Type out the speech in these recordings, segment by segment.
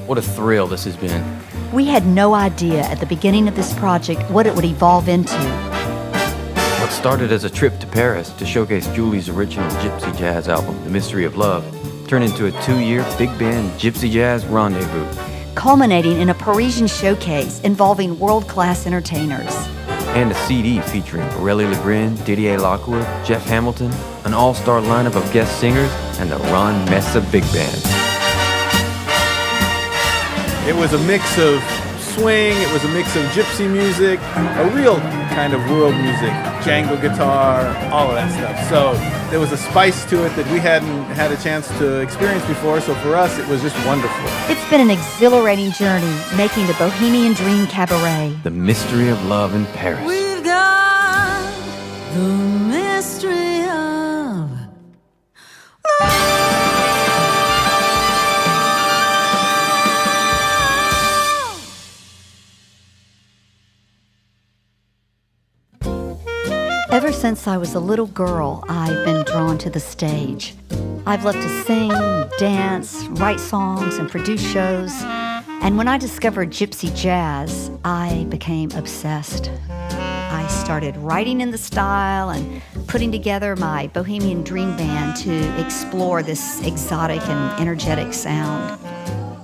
What a thrill this has been. We had no idea at the beginning of this project what it would evolve into. What started as a trip to Paris to showcase Julie's original gypsy jazz album, The Mystery of Love, turned into a 2-year big band gypsy jazz rendezvous. Culminating in a Parisian showcase involving world-class entertainers. And a CD featuring Aurélie Legrand, Didier Lockwood, Jeff Hamilton, an all-star lineup of guest singers, and the Ron Mesa Big Band. It was a mix of swing, it was a mix of gypsy music, a real kind of world music, jangle guitar, all of that stuff. So there was a spice to it that we hadn't had a chance to experience before, so for us it was just wonderful. It's been an exhilarating journey making the Bohemian Dream Cabaret. The Mystery of Love in Paris. We've got the mystery of love. Ever since I was a little girl, I've been drawn to the stage. I've loved to sing, dance, write songs, and produce shows. And when I discovered gypsy jazz, I became obsessed. I started writing in the style and putting together my Bohemian Dream Band to explore this exotic and energetic sound.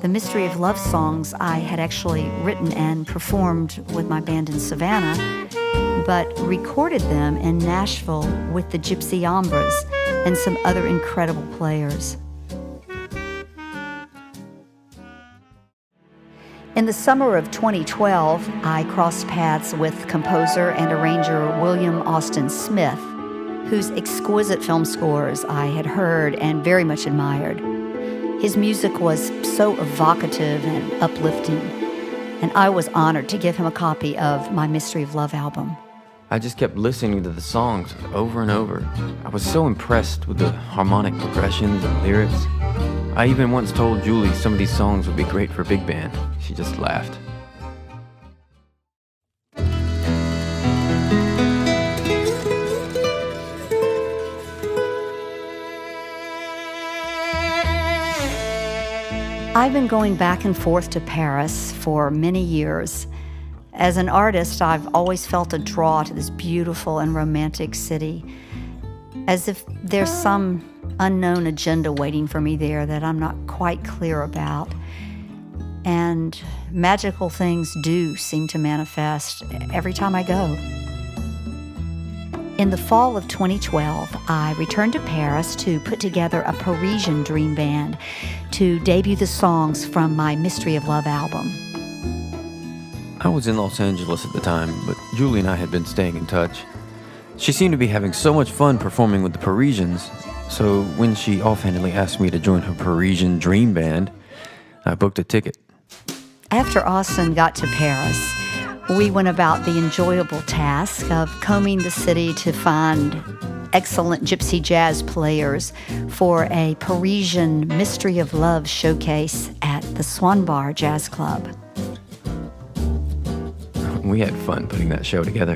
The Mystery of Love songs I had actually written and performed with my band in Savannah, but recorded them in Nashville with the Gypsy Ambras and some other incredible players. In the summer of 2012, I crossed paths with composer and arranger William Austin Smith, whose exquisite film scores I had heard and very much admired. His music was so evocative and uplifting, and I was honored to give him a copy of my Mystery of Love album. I just kept listening to the songs over and over. I was so impressed with the harmonic progressions and lyrics. I even once told Julie some of these songs would be great for big band. She just laughed. I've been going back and forth to Paris for many years. As an artist, I've always felt a draw to this beautiful and romantic city, as if there's some unknown agenda waiting for me there that I'm not quite clear about. And magical things do seem to manifest every time I go. In the fall of 2012, I returned to Paris to put together a Parisian dream band to debut the songs from my Mystery of Love album. I was in Los Angeles at the time, but Julie and I had been staying in touch. She seemed to be having so much fun performing with the Parisians, so when she offhandedly asked me to join her Parisian dream band, I booked a ticket. After Austin got to Paris, we went about the enjoyable task of combing the city to find excellent gypsy jazz players for a Parisian Mystery of Love showcase at the Swan Bar Jazz Club. We had fun putting that show together.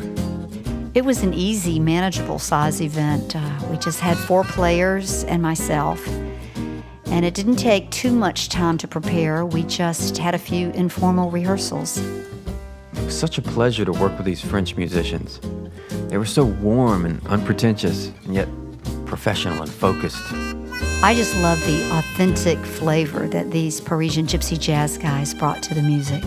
It was an easy, manageable size event. We just had 4 players and myself. And it didn't take too much time to prepare. We just had a few informal rehearsals. It was such a pleasure to work with these French musicians. They were so warm and unpretentious, and yet professional and focused. I just love the authentic flavor that these Parisian gypsy jazz guys brought to the music.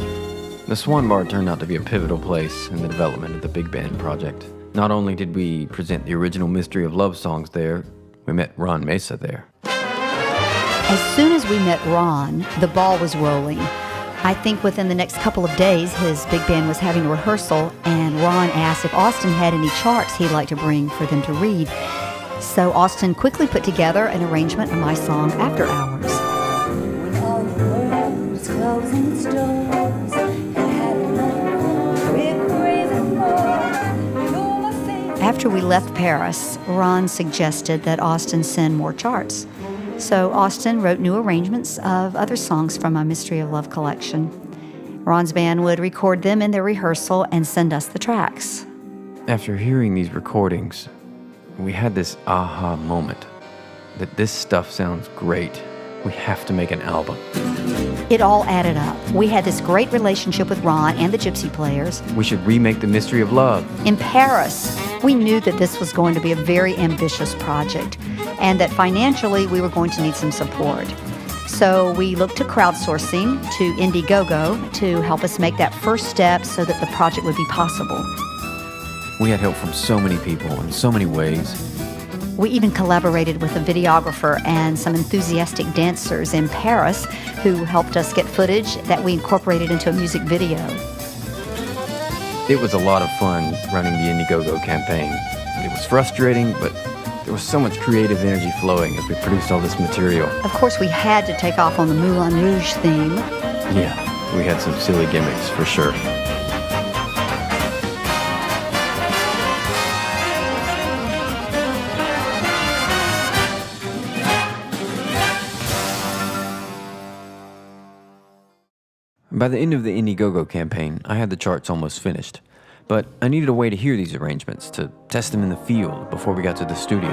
The Swan Bar turned out to be a pivotal place in the development of the big band project. Not only did we present the original Mystery of Love songs there, we met Ron Mesa there. As soon as we met Ron, the ball was rolling. I think within the next couple of days, his big band was having a rehearsal, and Ron asked if Austin had any charts he'd like to bring for them to read. So Austin quickly put together an arrangement of my song, After Hours. When all the world was closing its doors and had After we left Paris, Ron suggested that Austin send more charts. So Austin wrote new arrangements of other songs from my Mystery of Love collection. Ron's band would record them in their rehearsal and send us the tracks. After hearing these recordings, we had this aha moment that this stuff sounds great. We have to make an album. It all added up. We had this great relationship with Ron and the Gypsy Players. We should remake The Mystery of Love. In Paris, we knew that this was going to be a very ambitious project and that financially we were going to need some support. So we looked to crowdsourcing, to Indiegogo, to help us make that first step so that the project would be possible. We had help from so many people in so many ways. We even collaborated with a videographer and some enthusiastic dancers in Paris who helped us get footage that we incorporated into a music video. It was a lot of fun running the Indiegogo campaign. It was frustrating, but there was so much creative energy flowing as we produced all this material. Of course, we had to take off on the Moulin Rouge theme. Yeah, we had some silly gimmicks for sure. By the end of the Indiegogo campaign, I had the charts almost finished, but I needed a way to hear these arrangements, to test them in the field before we got to the studio.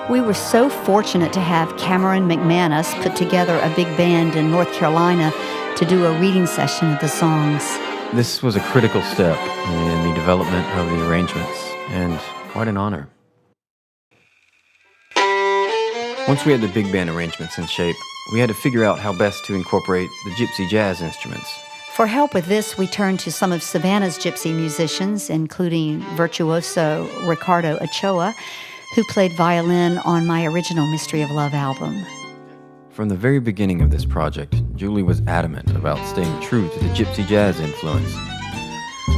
We were so fortunate to have Cameron McManus put together a big band in North Carolina to do a reading session of the songs. This was a critical step in the development of the arrangements, and quite an honor. Once we had the big band arrangements in shape, we had to figure out how best to incorporate the gypsy jazz instruments. For help with this, we turned to some of Savannah's gypsy musicians, including virtuoso Ricardo Ochoa, who played violin on my original Mystery of Love album. From the very beginning of this project, Julie was adamant about staying true to the gypsy jazz influence.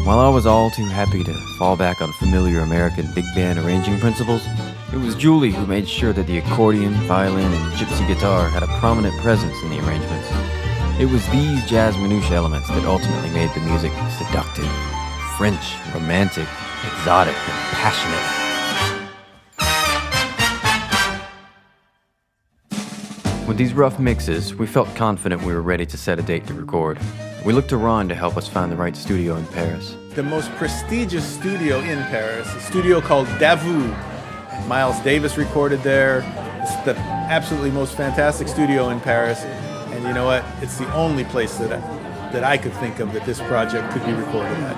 While I was all too happy to fall back on familiar American big band arranging principles, it was Julie who made sure that the accordion, violin, and gypsy guitar had a prominent presence in the arrangements. It was these jazz minutiae elements that ultimately made the music seductive, French, romantic, exotic, and passionate. With these rough mixes, we felt confident we were ready to set a date to record. We looked to Ron to help us find the right studio in Paris. The most prestigious studio in Paris, a studio called Davout. Miles Davis recorded there. It's the absolutely most fantastic studio in Paris. And you know what? It's the only place that I could think of that this project could be recorded at.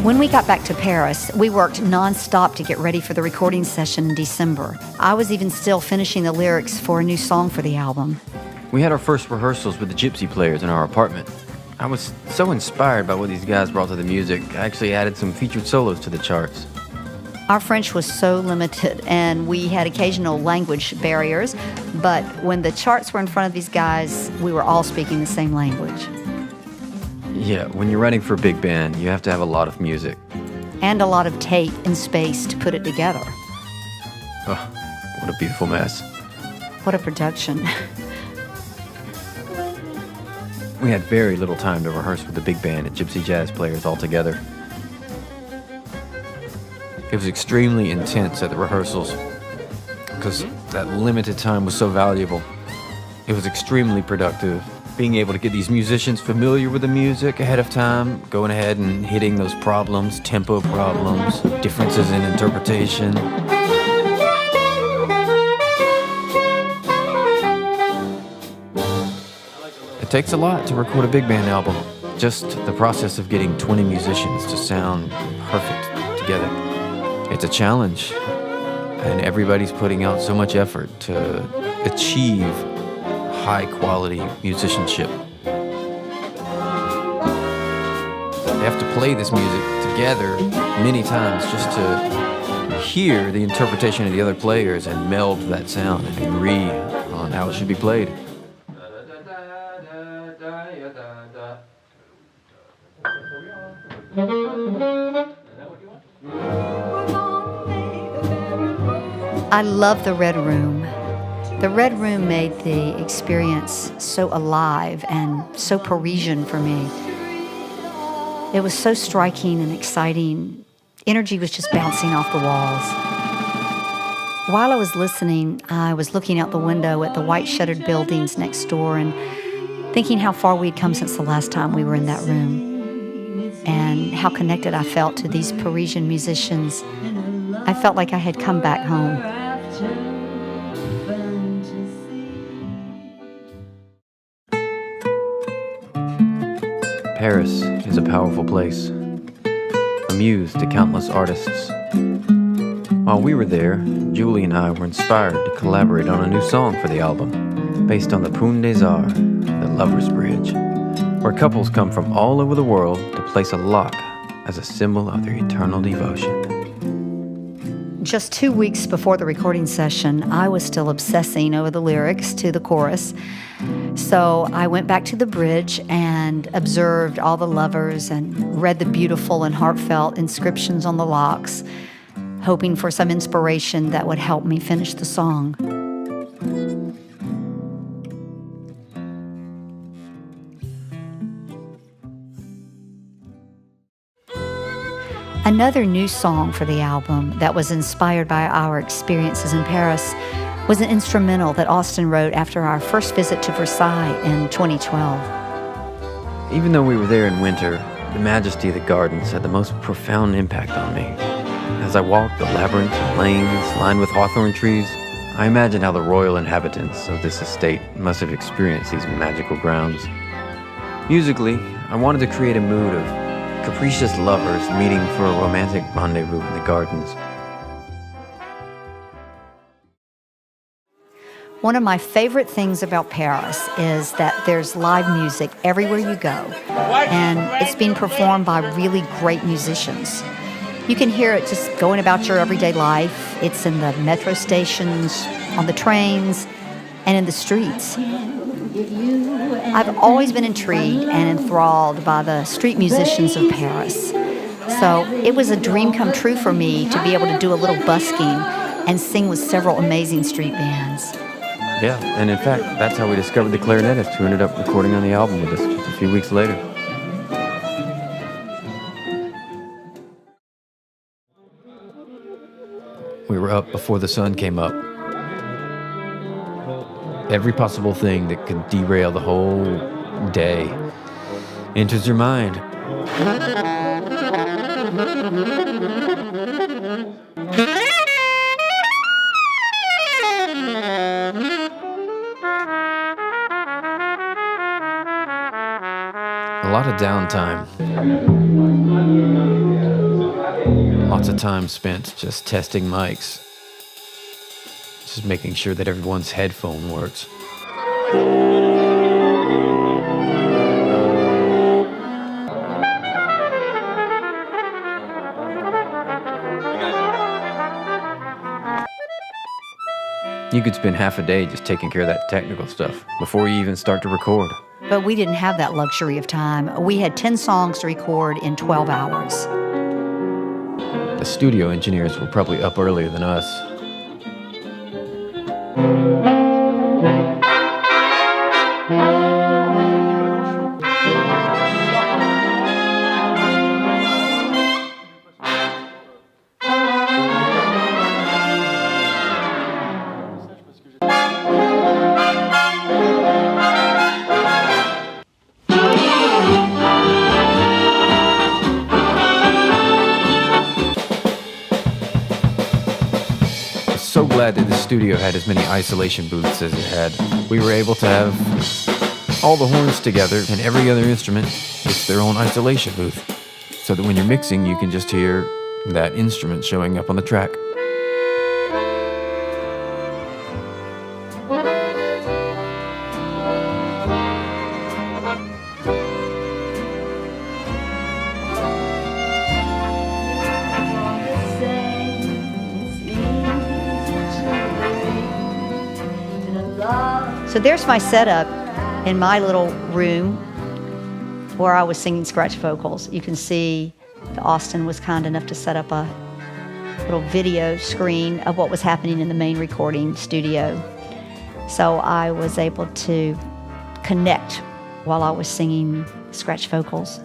When we got back to Paris, we worked nonstop to get ready for the recording session in December. I was even still finishing the lyrics for a new song for the album. We had our first rehearsals with the Gypsy Players in our apartment. I was so inspired by what these guys brought to the music, I actually added some featured solos to the charts. Our French was so limited, and we had occasional language barriers, but when the charts were in front of these guys, we were all speaking the same language. Yeah, when you're writing for a big band, you have to have a lot of music. And a lot of tape and space to put it together. Oh, what a beautiful mess. What a production. We had very little time to rehearse with the big band and Gypsy Jazz Players all together. It was extremely intense at the rehearsals because that limited time was so valuable. It was extremely productive, being able to get these musicians familiar with the music ahead of time, going ahead and hitting those problems, tempo problems, differences in interpretation. It takes a lot to record a big band album. Just the process of getting 20 musicians to sound perfect together. It's a challenge, and everybody's putting out so much effort to achieve high-quality musicianship. They have to play this music together many times just to hear the interpretation of the other players and meld that sound and agree on how it should be played. I love the Red Room. The Red Room made the experience so alive and so Parisian for me. It was so striking and exciting. Energy was just bouncing off the walls. While I was listening, I was looking out the window at the white shuttered buildings next door and thinking how far we'd come since the last time we were in that room, and how connected I felt to these Parisian musicians. I felt like I had come back home. Paris is a powerful place, a muse to countless artists. While we were there, Julie and I were inspired to collaborate on a new song for the album, based on the Pont des Arts, the Lover's Bridge, where couples come from all over the world to place a lock as a symbol of their eternal devotion. Just 2 weeks before the recording session, I was still obsessing over the lyrics to the chorus. So I went back to the bridge and observed all the lovers and read the beautiful and heartfelt inscriptions on the locks, hoping for some inspiration that would help me finish the song. Another new song for the album that was inspired by our experiences in Paris was an instrumental that Austin wrote after our first visit to Versailles in 2012. Even though we were there in winter, the majesty of the gardens had the most profound impact on me. As I walked the labyrinth of lanes lined with hawthorn trees, I imagined how the royal inhabitants of this estate must have experienced these magical grounds. Musically, I wanted to create a mood of capricious lovers meeting for a romantic rendezvous in the gardens. One of my favorite things about Paris is that there's live music everywhere you go, and it's being performed by really great musicians. You can hear it just going about your everyday life. It's in the metro stations, on the trains, and in the streets. I've always been intrigued and enthralled by the street musicians of Paris. So it was a dream come true for me to be able to do a little busking and sing with several amazing street bands. Yeah, and in fact, that's how we discovered the clarinetist who ended up recording on the album with us just a few weeks later. We were up before the sun came up. Every possible thing that could derail the whole day enters your mind. A lot of downtime. Lots of time spent just testing mics. Just making sure that everyone's headphone works. You could spend half a day just taking care of that technical stuff before you even start to record. But we didn't have that luxury of time. We had 10 songs to record in 12 hours. The studio engineers were probably up earlier than us. So glad that the studio had as many isolation booths as it had. We were able to have all the horns together, and every other instrument gets their own isolation booth, so that when you're mixing, you can just hear that instrument showing up on the track. So there's my setup in my little room where I was singing scratch vocals. You can see that Austin was kind enough to set up a little video screen of what was happening in the main recording studio. So I was able to connect while I was singing scratch vocals.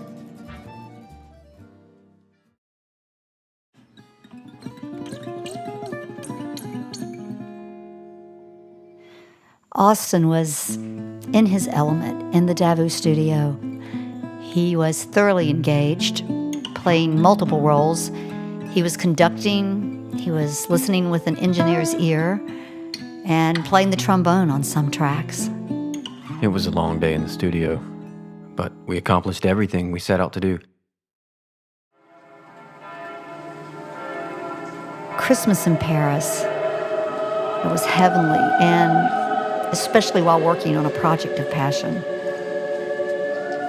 Austin was in his element in the Davoo studio. He was thoroughly engaged, playing multiple roles. He was conducting, he was listening with an engineer's ear, and playing the trombone on some tracks. It was a long day in the studio, but we accomplished everything we set out to do. Christmas in Paris, it was heavenly, and especially while working on a project of passion.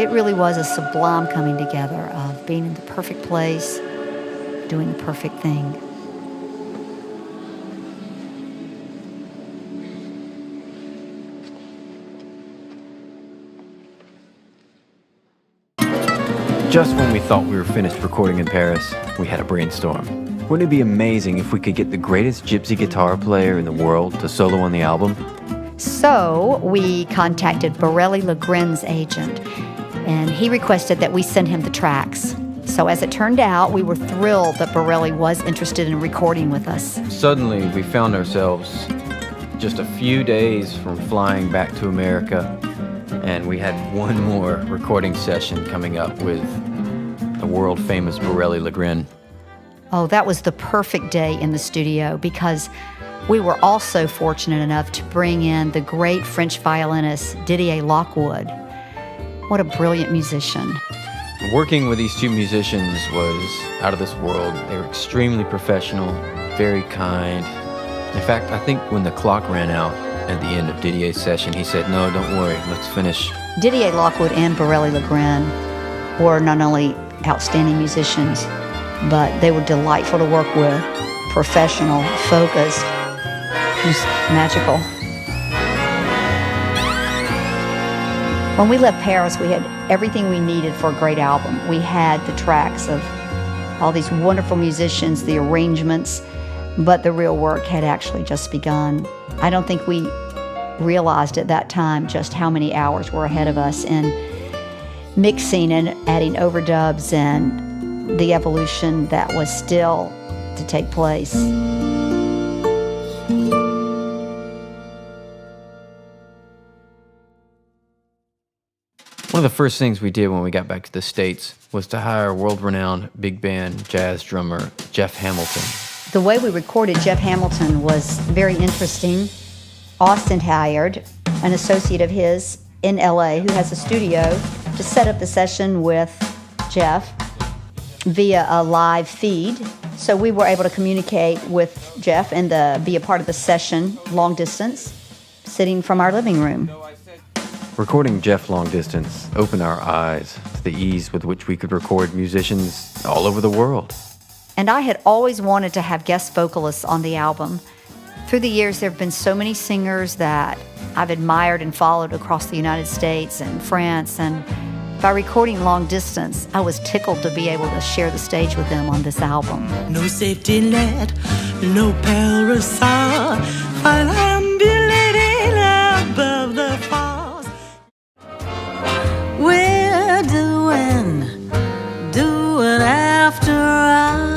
It really was a sublime coming together of being in the perfect place, doing the perfect thing. Just when we thought we were finished recording in Paris, we had a brainstorm. Wouldn't it be amazing if we could get the greatest gypsy guitar player in the world to solo on the album? So we contacted Borelli Legren's agent, and he requested that we send him the tracks. So as it turned out, we were thrilled that Borelli was interested in recording with us. Suddenly, we found ourselves just a few days from flying back to America, and we had one more recording session coming up with the world-famous Borelli Legren. Oh, that was the perfect day in the studio because we were also fortunate enough to bring in the great French violinist Didier Lockwood. What a brilliant musician. Working with these two musicians was out of this world. They were extremely professional, very kind. In fact, I think when the clock ran out at the end of Didier's session, he said, "No, don't worry, let's finish." Didier Lockwood and Borelli Legren were not only outstanding musicians, but they were delightful to work with, professional, focused, just magical. When we left Paris, we had everything we needed for a great album. We had the tracks of all these wonderful musicians, the arrangements, but the real work had actually just begun. I don't think we realized at that time just how many hours were ahead of us in mixing and adding overdubs and the evolution that was still to take place. One of the first things we did when we got back to the States was to hire world-renowned big band jazz drummer Jeff Hamilton. The way we recorded Jeff Hamilton was very interesting. Austin hired an associate of his in LA who has a studio to set up the session with Jeff via a live feed. So we were able to communicate with Jeff and be a part of the session long distance, sitting from our living room. Recording Jeff long distance opened our eyes to the ease with which we could record musicians all over the world. And I had always wanted to have guest vocalists on the album. Through the years, there have been so many singers that I've admired and followed across the United States and France, and by recording long distance, I was tickled to be able to share the stage with them on this album. No safety net, no parasol, while ambulating above the falls. We're doing after hours.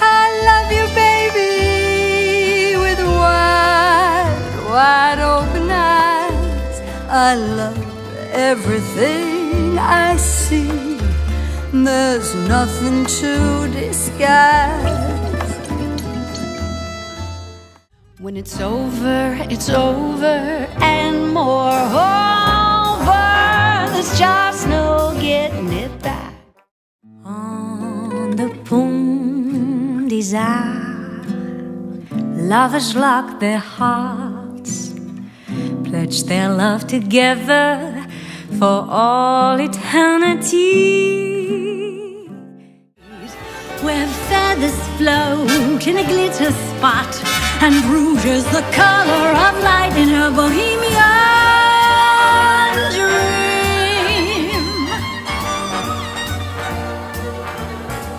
I love you, baby, with wide open eyes. I love everything I see. There's nothing to disguise. When it's over, and moreover, there's just no getting it back. On the Pont des Arts, lovers lock their hearts, pledge their love together for all eternity. Where feathers float in a glitter spot, and rouge is the color of light in a Bohemian dream.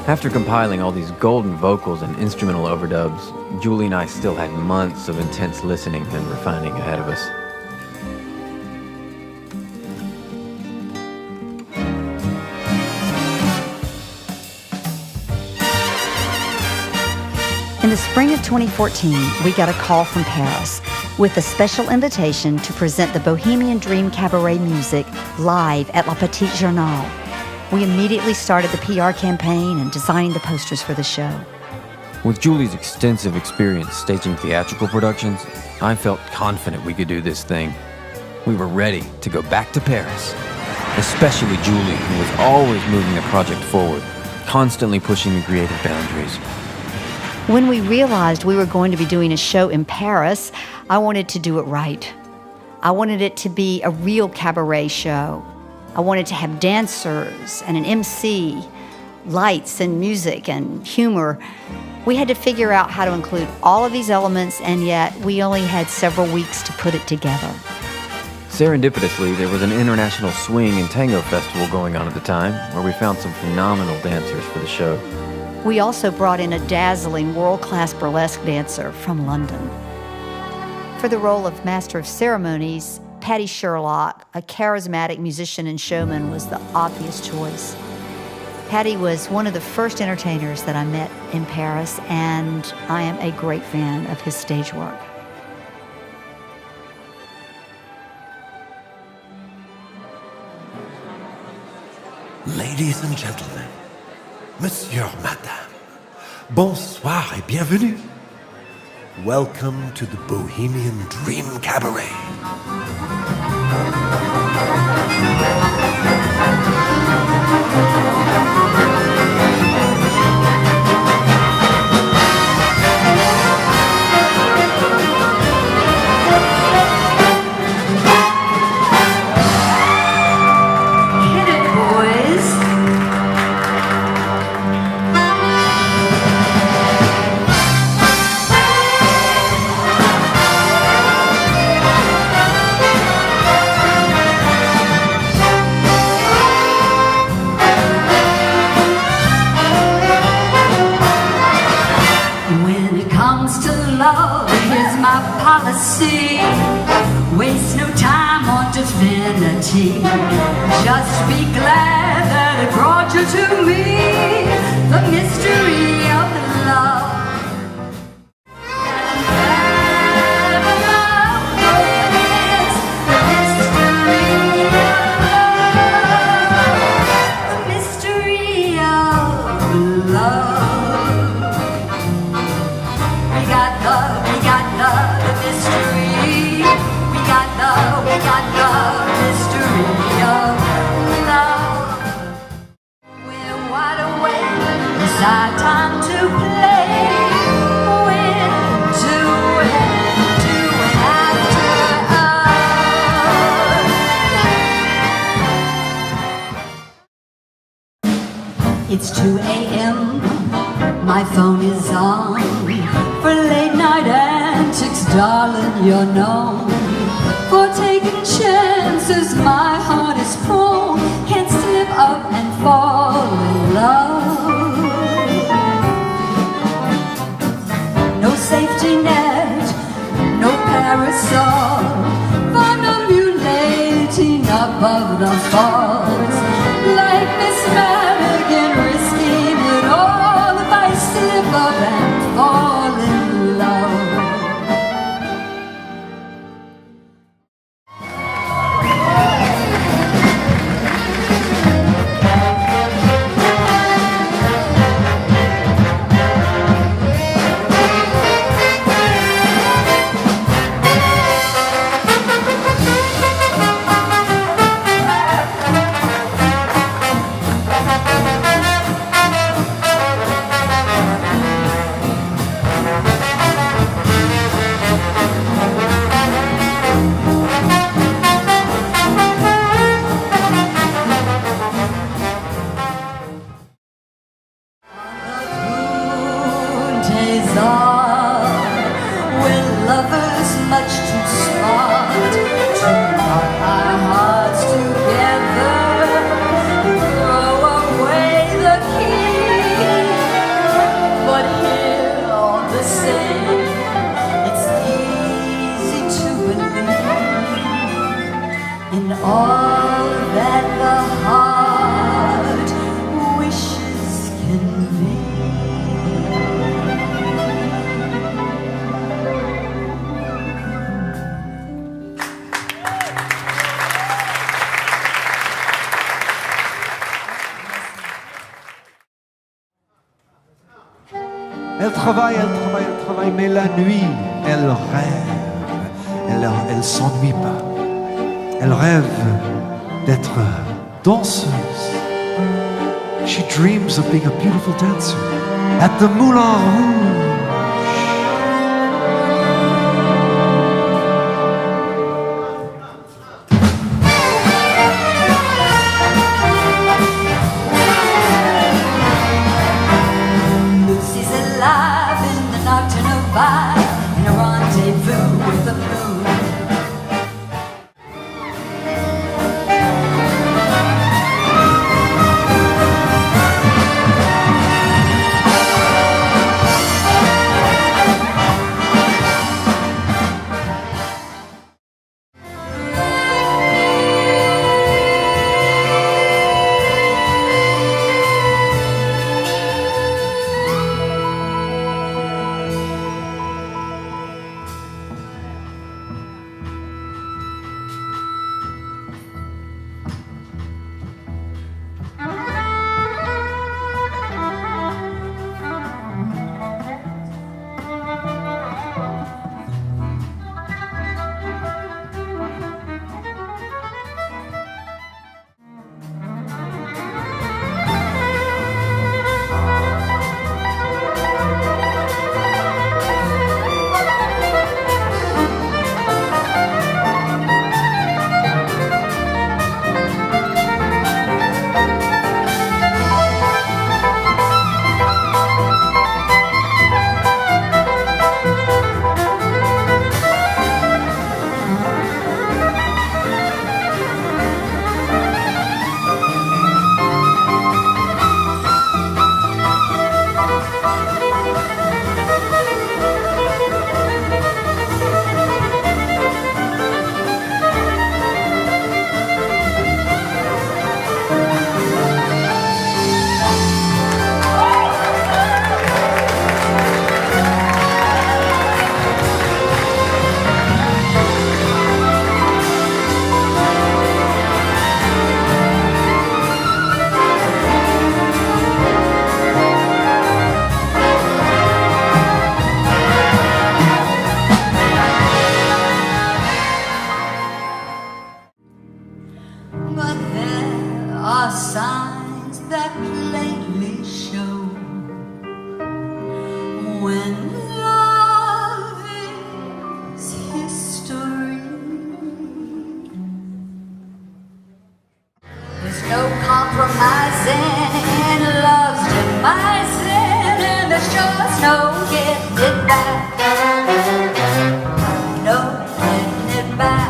After compiling all these golden vocals and instrumental overdubs, Julie and I still had months of intense listening and refining ahead of us. In the spring of 2014, we got a call from Paris with a special invitation to present the Bohemian Dream Cabaret music live at La Petite Journal. We immediately started the PR campaign and designing the posters for the show. With Julie's extensive experience staging theatrical productions, I felt confident we could do this thing. We were ready to go back to Paris, especially Julie, who was always moving the project forward, constantly pushing the creative boundaries. When we realized we were going to be doing a show in Paris, I wanted to do it right. I wanted it to be a real cabaret show. I wanted to have dancers and an MC, lights and music and humor. We had to figure out how to include all of these elements, and yet we only had several weeks to put it together. Serendipitously, there was an international swing and tango festival going on at the time, where we found some phenomenal dancers for the show. We also brought in a dazzling world-class burlesque dancer from London. For the role of Master of Ceremonies, Patty Sherlock, a charismatic musician and showman, was the obvious choice. Patty was one of the first entertainers that I met in Paris, and I am a great fan of his stage work. Ladies and gentlemen, Monsieur, Madame, bonsoir et bienvenue. Welcome to the Bohemian Dream Cabaret. Waste no time on divinity. Just be glad that it brought you to me. The mystery of love. Time to play. When do it after us. It's 2 a.m. My phone is on for late night antics, darling. You're known for taking chances. My heart is prone, can't slip up and fall in love. No safety net, no parasol, funambulating above the falls. Like Miss Madigan, risking it all if I slip up and fall in love. We're lovers much too smart to knot our hearts together, throw away the key. But here on the same, it's easy to believe in all that the heart wishes can be. travaille, mais la nuit, elle rêve. Elle s'ennuie pas. Elle rêve d'être danseuse. She dreams of being a beautiful dancer at the Moulin Rouge. Lucy's alive in the nocturnal vibe, in a rendezvous with the moon. But there are signs that plainly show when love is history. There's no compromising in love's demising, and there's just no getting it back. No getting it back.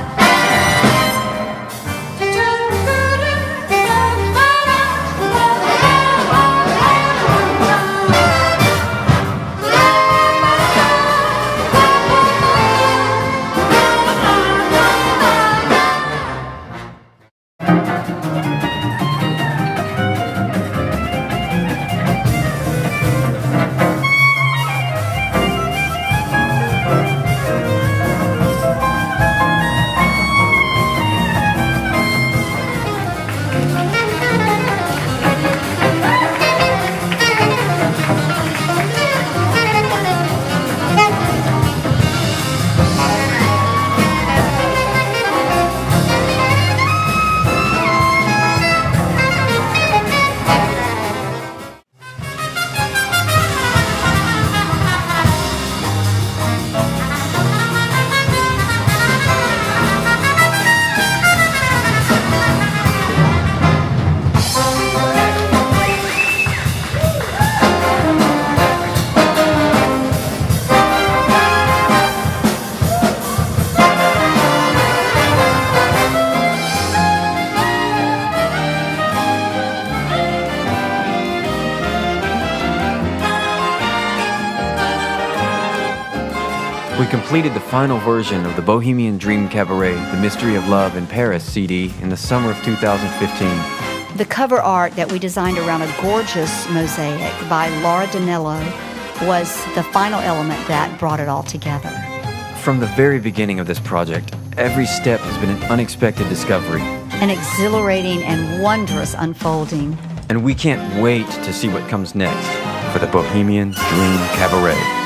We completed the final version of the Bohemian Dream Cabaret, The Mystery of Love in Paris CD in the summer of 2015. The cover art that we designed around a gorgeous mosaic by Laura Danello was the final element that brought it all together. From the very beginning of this project, every step has been an unexpected discovery. An exhilarating and wondrous unfolding. And we can't wait to see what comes next. for the Bohemian Dream Cabaret.